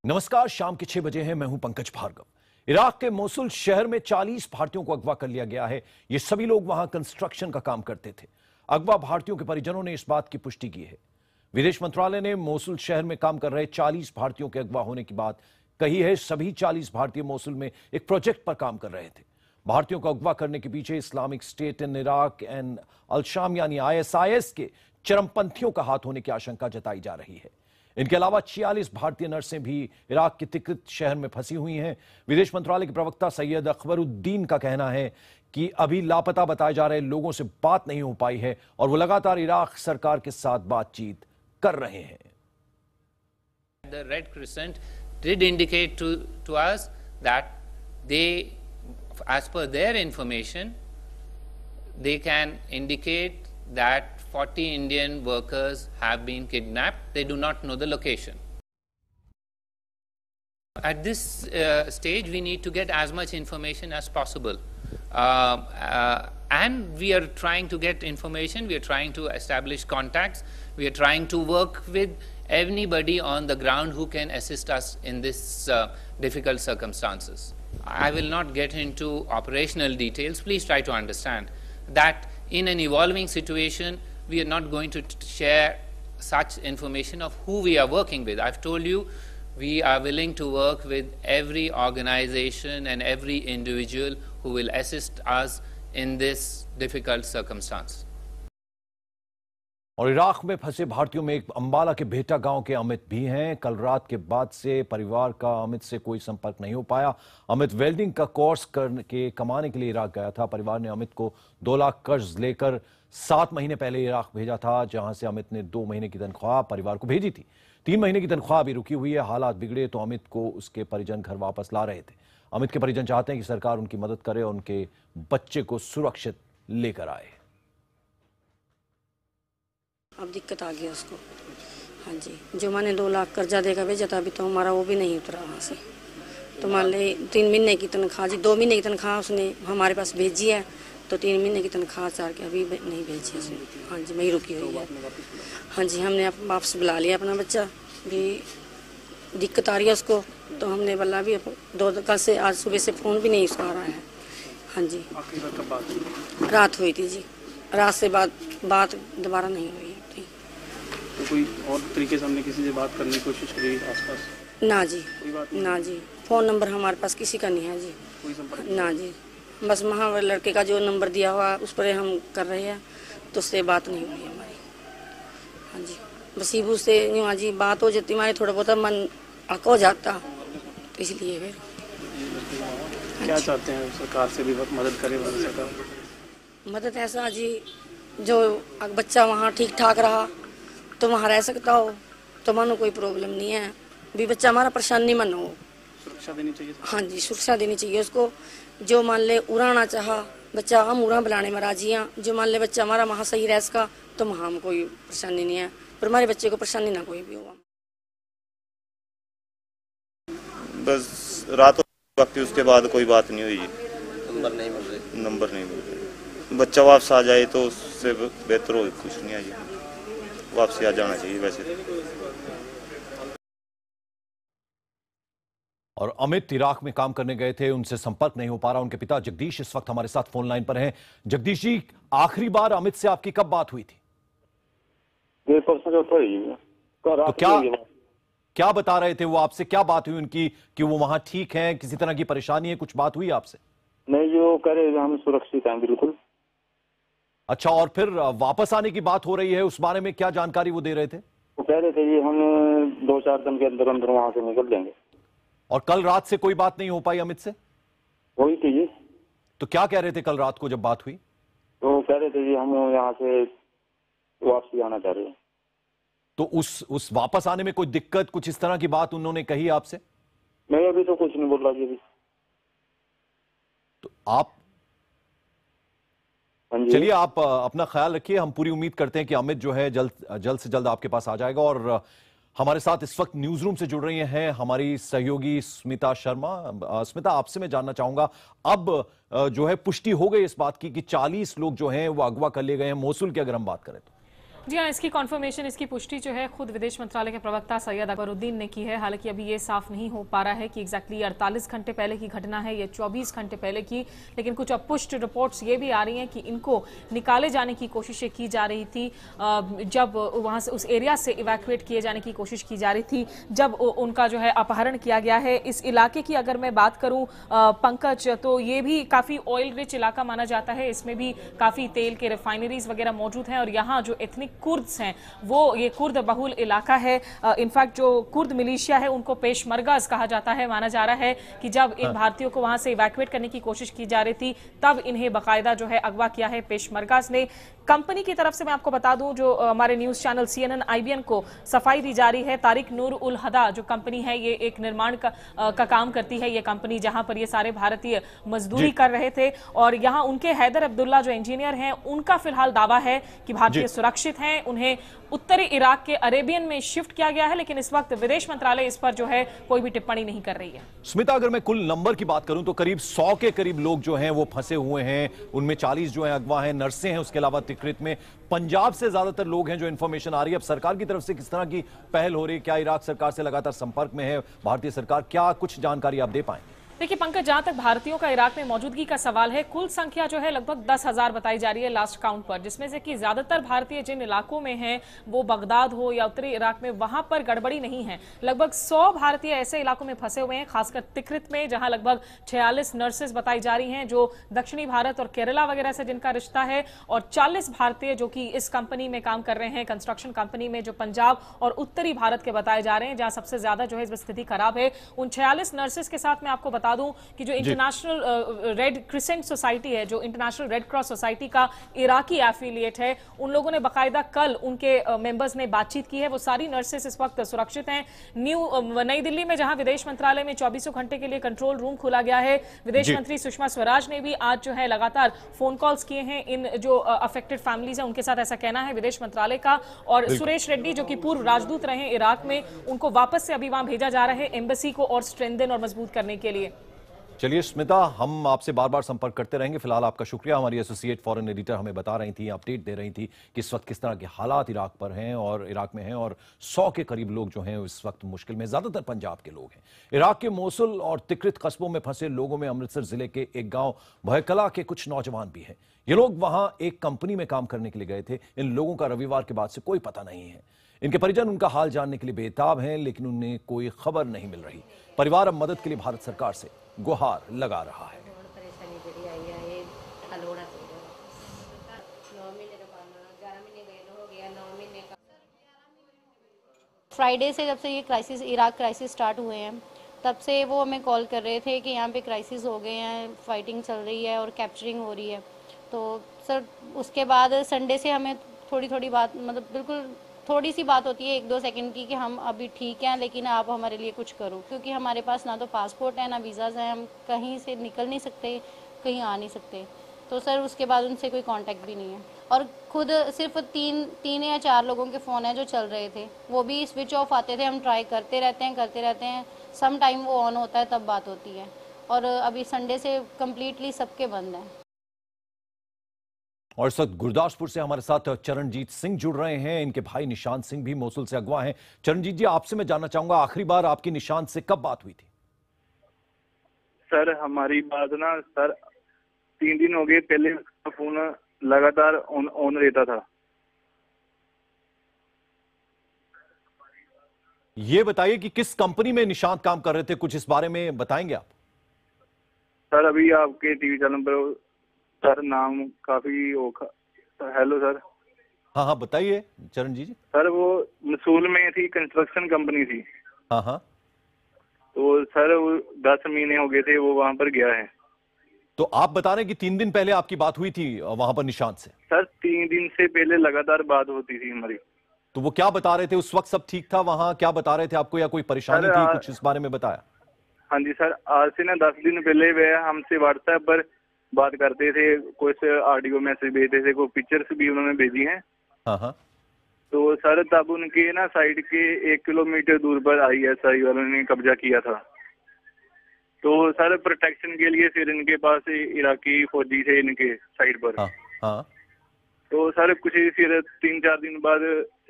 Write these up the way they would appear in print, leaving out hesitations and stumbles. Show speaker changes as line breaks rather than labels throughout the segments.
नमस्कार, शाम के 6 बजे हैं। मैं हूं पंकज भार्गव। इराक के मोसुल शहर में 40 भारतीयों को अगवा कर लिया गया है। ये सभी लोग वहां कंस्ट्रक्शन का काम करते थे। अगवा भारतीयों के परिजनों ने इस बात की पुष्टि की है। विदेश मंत्रालय ने मोसुल शहर में काम कर रहे 40 भारतीयों के अगवा होने की बात कही है। सभी 40 भारतीय मोसुल में एक प्रोजेक्ट पर काम कर रहे थे। भारतीयों को अगवा करने के पीछे Islamic State in Iraq and al Sham यानी ISIS के चरमपंथियों का हाथ होने की आशंका जताई जा रही है। इनके अलावा 46 भारतीय नर्सें भी इराक के तिक्रित शहर में फंसी हुई हैं। विदेश मंत्रालय के प्रवक्ता सैयद अकबरुद्दीन का कहना है कि अभी लापता बताए जा रहे लोगों से बात नहीं हो पाई है और वो लगातार इराक सरकार के साथ बातचीत कर रहे हैं।
The Red Crescent did indicate to us that they, as per their information, they can indicate that 40 Indian workers have been kidnapped. They do not know the location. At this stage, we need to get as much information as possible. And we are trying to get information, we are trying to establish contacts, we are trying to work with anybody on the ground who can assist us in this difficult circumstances. I will not get into operational details. Please try to understand that in an evolving situation, we are not going to share such information of who we are working with. I've told you, we are willing to work with every organization and every individual who will assist us in this difficult circumstance.
और Iraq में फंसे भारतीयों में एक अंबाला के भेटा गांव के अमित भी हैं। कल रात के बाद से परिवार का अमित से कोई संपर्क नहीं हो पाया। अमित वेल्डिंग का कोर्स करके कमाने के लिए इराक गया था। परिवार ने अमित को 2 लाख कर्ज लेकर 7 महीने पहले इराक भेजा था, जहां से अमित ने 2 महीने की तनख्वाह परिवार को भेजी थी। 3 महीने की तनख्वाह अभी रुकी हुई है। हालात बिगड़े तो अमित को उसके परिजन घर वापस ला रहे थे। अमित के परिजन चाहते हैं कि सरकार उनकी मदद करे और उनके बच्चे को सुरक्षित लेकर आए।
अब दिक्कत आ गई उसको। हाँ जी, जो मैंने 2 लाख कर्जा देकर भेजा था, अभी तो हमारा वो भी नहीं उतरा वहाँ से। तो मान ले 3 महीने की तनख्वाह जी, 2 महीने की तनख्वाह उसने हमारे पास भेजी है, तो 3 महीने की तनख्वाह चार के अभी नहीं भेजी उसने। हाँ जी, वही रुकी हुई है। हाँ जी, हमने वापस बुला लिया अपना बच्चा भी। दिक्कत आ रही है उसको, तो हमने बोला भी कल से आज सुबह से फ़ोन भी नहीं उसका आ रहा है। हाँ जी, रात हुई थी जी। रात से बात दोबारा नहीं हुई।
तो कोई और तरीके से हमने किसी से बात करने की कोशिश करी आसपास?
ना जी, ना जी, फ़ोन नंबर हमारे पास किसी का नहीं है जी।
कोई संपर्क
ना जी, बस वहाँ लड़के का जो नंबर दिया हुआ उस पर हम कर रहे हैं, तो उससे बात नहीं हुई हमारी। हाँ जी, बस ईबू से हाँ जी बात हो जाती, हमारे थोड़ा बहुत मन अक हो जाता, तो इसलिए फिर
क्या चाहते हैं सरकार से भी मदद करे? सरकार
मदद ऐसा जी, जो बच्चा वहाँ ठीक ठाक रहा तो वहाँ रह सकता हो, तो मानो कोई प्रॉब्लम नहीं है। भी बच्चा हमारा परेशान नहीं मन हो,
सुरक्षा देनी चाहिए।
हाँ जी, सुरक्षा देनी चाहिए उसको। जो मान ले उड़ाना चाहा बच्चा, हम उड़ा बुलाने में राजी हैं। जो मान ले बच्चा हमारा वहाँ सही रह सका, तो वहाँ हम कोई परेशानी नहीं है, पर हमारे बच्चे को परेशानी ना कोई भी हो।
बस रात वक्त उसके बाद कोई बात नहीं हुई।
नंबर नहीं मिल रहे।
बच्चा वापस आ जाए तो उससे बेहतर हो। कुछ नहीं है, वापसी आ जाना चाहिए वैसे।
और अमित इराक में काम करने गए थे, उनसे संपर्क नहीं हो पा रहा। उनके पिता जगदीश इस वक्त हमारे साथ फोन लाइन पर हैं। जगदीश जी, आखिरी बार अमित से आपकी कब बात हुई थी? तो क्या बता रहे थे वो आपसे? क्या बात हुई उनकी कि वो वहां ठीक हैं, किसी तरह की परेशानी है, कुछ बात हुई आपसे?
नहीं, जो कह रहे हम सुरक्षित हैं बिल्कुल।
अच्छा, और फिर वापस आने की बात हो रही है, उस बारे में क्या जानकारी वो दे रहे थे?
वो कह रहे थे ये हम 2-4 दिन के अंदर अंदर वहां से निकल जाएंगे।
और कल रात से कोई बात नहीं हो पाई अमित से?
वही थी जी।
तो क्या कह रहे थे कल रात को जब बात हुई?
तो कह रहे थे जी हम यहाँ से वापसी आना चाह रहे हैं।
तो उस वापस आने में कोई दिक्कत, कुछ इस तरह की बात उन्होंने कही आपसे?
नहीं, अभी तो कुछ नहीं बोल रहा जी अभी।
तो आप चलिए, आप अपना ख्याल रखिए। हम पूरी उम्मीद करते हैं कि अमित जो है जल्द से जल्द आपके पास आ जाएगा। और हमारे साथ इस वक्त न्यूज रूम से जुड़ रही हैं हमारी सहयोगी स्मिता शर्मा। स्मिता, आपसे मैं जानना चाहूंगा, अब जो है पुष्टि हो गई इस बात की कि 40 लोग जो हैं वो अगवा कर लिए गए हैं मोसुल की, अगर हम बात करें तो?
जी हाँ, इसकी कॉन्फर्मेशन, इसकी पुष्टि जो है खुद विदेश मंत्रालय के प्रवक्ता सैयद अकबरुद्दीन ने की है। हालांकि अभी ये साफ नहीं हो पा रहा है कि एग्जैक्टली 48 घंटे पहले की घटना है या 24 घंटे पहले की, लेकिन कुछ अपुष्ट रिपोर्ट्स ये भी आ रही हैं कि इनको निकाले जाने की कोशिशें की जा रही थी जब वहाँ से उस एरिया से इवैक्यूएट किए जाने की कोशिश की जा रही थी जब उनका जो है अपहरण किया गया है। इस इलाके की अगर मैं बात करूँ पंकज, तो ये भी काफ़ी ऑयल रिच इलाका माना जाता है। इसमें भी काफ़ी तेल के रिफाइनरीज वगैरह मौजूद हैं और यहाँ जो एथनिक कुर्द्स हैं वो ये कुर्द बहुल इलाका है। इनफैक्ट जो कुर्द मिलिशिया है उनको पेशमर्गाज कहा जाता है। माना जा रहा है कि जब इन भारतीयों को वहां से इवैक्यूएट करने की कोशिश की जा रही थी तब इन्हें बाकायदा जो है अगवा किया है पेशमर्गाज ने। कंपनी की तरफ से मैं आपको बता दूं, जो हमारे न्यूज चैनल CNN IBN को सफाई दी जा रही है। तारिक नूर उल हदा जो कंपनी है, ये एक निर्माण का काम करती है। ये कंपनी जहां पर ये सारे भारतीय मजदूरी कर रहे थे और यहाँ उनके हैदर अब्दुल्ला जो इंजीनियर हैं, उनका फिलहाल दावा है कि भारतीय सुरक्षित हैं। उन्हें उत्तरी इराक के अरेबियन में शिफ्ट किया गया है, लेकिन इस वक्त विदेश मंत्रालय इस पर जो है कोई भी टिप्पणी नहीं कर रही है।
स्मिता, अगर मैं कुल नंबर की बात करूं तो करीब 100 के करीब लोग जो हैं वो फंसे हुए हैं। उनमें 40 जो हैं अगवा हैं, नर्सें हैं, उसके अलावा तिकरित में पंजाब से ज्यादातर लोग हैं जो इंफॉर्मेशन आ रही है। अब सरकार की तरफ से किस तरह की पहल हो रही है? क्या इराक सरकार से लगातार संपर्क में है भारतीय सरकार? क्या कुछ जानकारी आप दे पाएं?
देखिए पंकज, जहां तक भारतीयों का इराक में मौजूदगी का सवाल है, कुल संख्या जो है लगभग 10,000 बताई जा रही है लास्ट काउंट पर, जिसमें से कि ज्यादातर भारतीय जिन इलाकों में हैं वो बगदाद हो या उत्तरी इराक में, वहां पर गड़बड़ी नहीं है। लगभग 100 भारतीय ऐसे इलाकों में फंसे हुए हैं, खासकर तिकरित में, जहां लगभग 46 नर्सेज बताई जा रही हैं जो दक्षिणी भारत और केरला वगैरह से जिनका रिश्ता है, और 40 भारतीय जो कि इस कंपनी में काम कर रहे हैं, कंस्ट्रक्शन कंपनी में, जो पंजाब और उत्तरी भारत के बताए जा रहे हैं, जहां सबसे ज्यादा जो है स्थिति खराब है। उन 46 नर्सेज के साथ मैं आपको बता दूं कि जो इंटरनेशनल रेड क्रिसेंट सोसाइटी है, जो इंटरनेशनल रेड क्रॉस सोसाइटी का इराकी एफिलिएट है, उन लोगों ने बाकायदा कल उनके मेंबर्स ने बातचीत की है। वो सारी नर्सेस इस वक्त सुरक्षित हैं। नई दिल्ली में जहां विदेश मंत्रालय में 24 घंटे के लिए कंट्रोल रूम खोला गया है, विदेश मंत्री सुषमा स्वराज ने भी आज जो है लगातार फोन कॉल्स किए हैं इन जो अफेक्टेड फैमिलीज हैं उनके साथ, ऐसा कहना है विदेश मंत्रालय का। और सुरेश रेड्डी जो कि पूर्व राजदूत रहे इराक में, उनको वापस से अभी वहां भेजा जा रहा है एम्बेसी को और स्ट्रेंथन और मजबूत करने के लिए।
चलिए स्मिता, हम आपसे बार बार संपर्क करते रहेंगे। फिलहाल आपका शुक्रिया। हमारी एसोसिएट फॉरेन एडिटर हमें बता रही थी, अपडेट दे रही थी कि इस वक्त किस तरह के हालात इराक पर हैं और इराक में हैं, और 100 के करीब लोग जो हैं इस वक्त मुश्किल में, ज्यादातर पंजाब के लोग हैं। इराक के मोसुल और तिकरित कस्बों में फंसे लोगों में अमृतसर जिले के एक गांव भयकला के कुछ नौजवान भी हैं। ये लोग वहां एक कंपनी में काम करने के लिए गए थे। इन लोगों का रविवार के बाद से कोई पता नहीं है। इनके परिजन उनका हाल जानने के लिए बेताब हैं, लेकिन उन्हें कोई खबर नहीं मिल रही। परिवार अब मदद के लिए भारत सरकार से गुहार लगा रहा है।
फ्राइडे से जब से ये क्राइसिस, इराक क्राइसिस स्टार्ट हुए हैं, तब से वो हमें कॉल कर रहे थे कि यहाँ पे क्राइसिस हो गए हैं, फाइटिंग चल रही है और कैप्चरिंग हो रही है। तो सर उसके बाद संडे से हमें थोड़ी थोड़ी बात, मतलब बिल्कुल थोड़ी सी बात होती है 1-2 सेकंड की, कि हम अभी ठीक हैं लेकिन आप हमारे लिए कुछ करो, क्योंकि हमारे पास ना तो पासपोर्ट है ना वीज़ाज़ हैं, हम कहीं से निकल नहीं सकते, कहीं आ नहीं सकते। तो सर उसके बाद उनसे कोई कांटेक्ट भी नहीं है। और खुद सिर्फ 3 या 4 लोगों के फ़ोन हैं जो चल रहे थे, वो भी स्विच ऑफ आते थे। हम ट्राई करते रहते हैं, सम टाइम वो ऑन होता है तब बात होती है। और अभी संडे से कम्प्लीटली सबके बंद हैं।
और इस वक्त गुरदासपुर से हमारे साथ चरणजीत सिंह जुड़ रहे हैं। इनके भाई निशांत सिंह भी मोसुल से अगवा हैं। चरणजीत जी, आपसे मैं जानना चाहूंगा, आखिरी बार आपकी निशांत से कब बात हुई थी?
सर हमारी बात ना सर 3 दिन हो गए, पहले फोन लगातार ऑन रहता था।
ये बताइए कि किस कंपनी में निशांत काम कर रहे थे, कुछ इस बारे में बताएंगे आप?
सर अभी आपके टीवी चैनल पर सर नाम काफी हेलो सर।
हाँ बताइए चरणजीत जी।
सर वो मसूल में थी, कंस्ट्रक्शन कंपनी थी।
हाँ।
तो सर वो 10 महीने हो गए थे वो वहां पर गया है।
तो आप बता रहे हैं कि 3 दिन पहले आपकी बात हुई थी वहां पर निशांत से?
सर 3 दिन से पहले लगातार बात होती थी हमारी।
तो वो क्या बता रहे थे उस वक्त? सब ठीक था वहां? क्या बता रहे थे आपको, या कोई परेशानी थी? कुछ इस बारे में बताया?
हाँ जी सर, आज से ना 10 दिन पहले वे हमसे व्हाट्सएप पर बात करते थे, कुछ ऑडियो मैसेज भेजते थे, कोई पिक्चर्स भी उन्होंने भेजी हैं।
हाँ।
तो सर तब उनके ना साइड के 1 किलोमीटर दूर पर ISI वालों ने कब्जा किया था। तो सर प्रोटेक्शन के लिए फिर इनके पास इराकी फौजी थे इनके साइड पर।
हाँ।
तो सर कुछ ही फिर 3-4 दिन बाद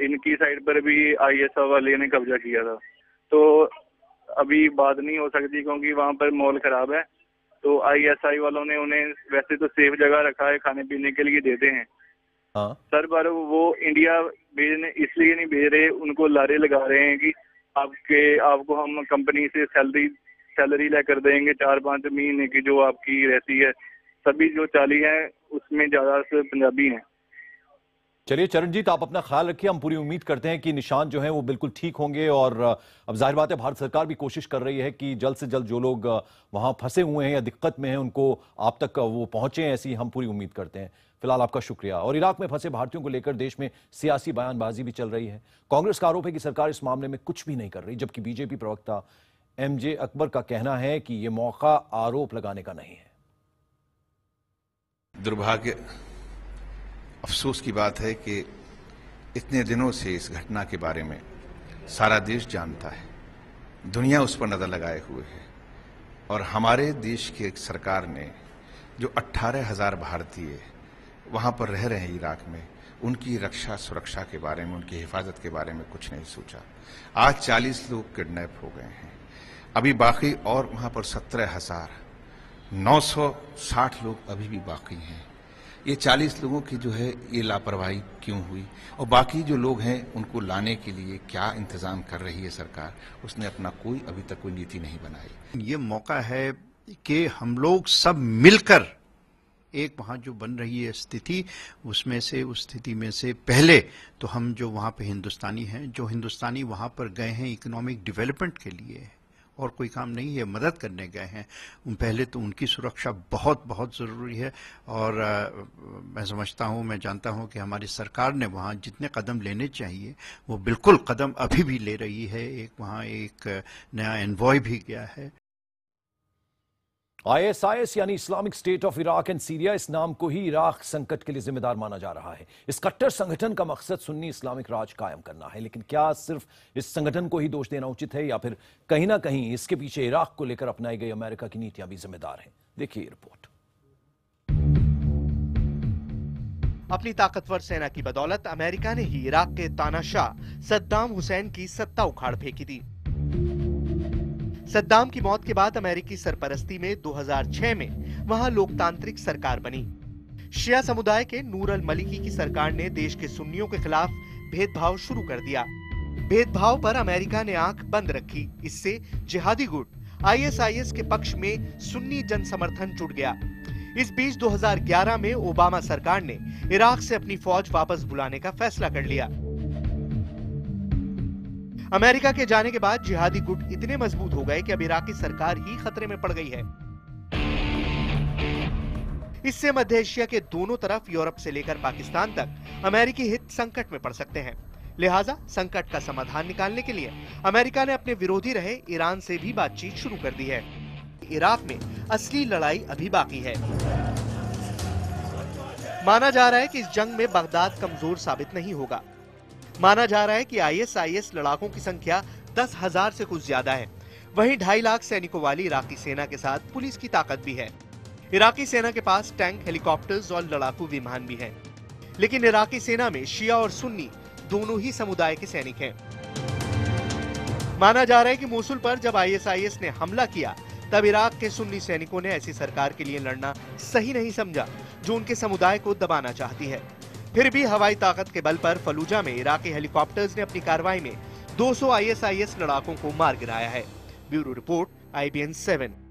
इनकी साइड पर भी ISI वाले ने कब्जा किया था। तो अभी बात नहीं हो सकती क्योंकि वहाँ पर माहौल खराब है। तो ISI वालों ने उन्हें वैसे तो सेफ जगह रखा है, खाने पीने के लिए देते हैं
हाँ।
सर, पर वो इंडिया भेजने इसलिए नहीं भेज रहे, उनको लारे लगा रहे हैं कि आपको हम कंपनी से सैलरी लेकर देंगे 4-5 महीने की जो आपकी रहती है। सभी जो 40 हैं उसमें ज्यादा से पंजाबी हैं।
चलिए चरणजीत, आप अपना ख्याल रखिए। हम पूरी उम्मीद करते हैं कि निशान जो हैं वो बिल्कुल ठीक होंगे और अब जाहिर बात है भारत सरकार भी कोशिश कर रही है कि जल्द से जल्द जो लोग वहां फंसे हुए हैं या दिक्कत में हैं उनको आप तक वो पहुंचे, ऐसी हम पूरी उम्मीद करते हैं। फिलहाल आपका शुक्रिया। और इराक में फंसे भारतीयों को लेकर देश में सियासी बयानबाजी भी चल रही है। कांग्रेस का आरोप है कि सरकार इस मामले में कुछ भी नहीं कर रही, जबकि बीजेपी प्रवक्ता MJ अकबर का कहना है कि यह मौका आरोप लगाने का नहीं है।
दुर्भाग्य, अफसोस की बात है कि इतने दिनों से इस घटना के बारे में सारा देश जानता है, दुनिया उस पर नजर लगाए हुए है और हमारे देश की सरकार ने जो 18,000 भारतीय वहां पर रह रहे हैं इराक में, उनकी रक्षा सुरक्षा के बारे में, उनकी हिफाजत के बारे में कुछ नहीं सोचा। आज 40 लोग किडनैप हो गए हैं, अभी बाकी और वहां पर 17,960 लोग अभी भी बाकी हैं। ये 40 लोगों की जो है ये लापरवाही क्यों हुई और बाकी जो लोग हैं उनको लाने के लिए क्या इंतजाम कर रही है सरकार, उसने अपना अभी तक कोई नीति नहीं बनाई।
ये मौका है कि हम लोग सब मिलकर एक वहाँ जो बन रही है स्थिति, उसमें से उस स्थिति में से पहले तो हम जो वहाँ पे हिंदुस्तानी हैं, जो हिंदुस्तानी वहाँ पर गए हैं इकोनॉमिक डेवलपमेंट के लिए और कोई काम नहीं है, मदद करने गए हैं, पहले तो उनकी सुरक्षा बहुत बहुत ज़रूरी है। और मैं समझता हूँ, मैं जानता हूँ कि हमारी सरकार ने वहाँ जितने कदम लेने चाहिए वो बिल्कुल कदम अभी भी ले रही है। वहाँ एक नया एनवॉय भी गया है।
ISIS यानी Islamic state of Iraq and Syria, इस नाम को ही इराक संकट के लिए जिम्मेदार माना जा रहा है। इस कट्टर संगठन का मकसद सुन्नी इस्लामिक राज कायम करना है, लेकिन क्या सिर्फ इस संगठन को ही दोष देना उचित है या फिर कहीं ना कहीं इसके पीछे इराक को लेकर अपनाई गई अमेरिका की नीतियां भी जिम्मेदार हैं? देखिए ये रिपोर्ट।
अपनी ताकतवर सेना की बदौलत अमेरिका ने ही इराक के तानाशाह सद्दाम हुसैन की सत्ता उखाड़ फेंकी थी। सद्दाम की मौत के बाद अमेरिकी सरपरस्ती में 2006 में वहां लोकतांत्रिक सरकार बनी। शिया समुदाय के नूर अल मलिकी की सरकार ने देश के सुन्नियों के खिलाफ भेदभाव शुरू कर दिया। भेदभाव पर अमेरिका ने आंख बंद रखी। इससे जिहादी गुट ISIS के पक्ष में सुन्नी जन समर्थन जुट गया। इस बीच 2011 में ओबामा सरकार ने इराक से अपनी फौज वापस बुलाने का फैसला कर लिया। अमेरिका के जाने के बाद जिहादी गुट इतने मजबूत हो गए कि अब इराकी सरकार ही खतरे में पड़ गई है। इससे मध्य एशिया के दोनों तरफ, यूरोप से लेकर पाकिस्तान तक, अमेरिकी हित संकट में पड़ सकते हैं। लिहाजा संकट का समाधान निकालने के लिए अमेरिका ने अपने विरोधी रहे ईरान से भी बातचीत शुरू कर दी है। इराक में असली लड़ाई अभी बाकी है। माना जा रहा है कि इस जंग में बगदाद कमजोर साबित नहीं होगा। माना जा रहा है कि ISIS लड़ाकों की संख्या 10,000 से कुछ ज्यादा है। वहीं 2.5 लाख सैनिकों वाली इराकी सेना के साथ पुलिस की ताकत भी है। इराकी सेना के पास टैंक, हेलीकॉप्टर्स और लड़ाकू विमान भी हैं। लेकिन इराकी सेना में शिया और सुन्नी दोनों ही समुदाय के सैनिक हैं। माना जा रहा है कि मोसुल पर जब ISIS ने हमला किया तब इराक के सुन्नी सैनिकों ने ऐसी सरकार के लिए लड़ना सही नहीं समझा जो उनके समुदाय को दबाना चाहती है। फिर भी हवाई ताकत के बल पर फलूजा में इराकी हेलीकॉप्टर्स ने अपनी कार्रवाई में 200 ISIS लड़ाकों को मार गिराया है। Bureau report, IBN 7।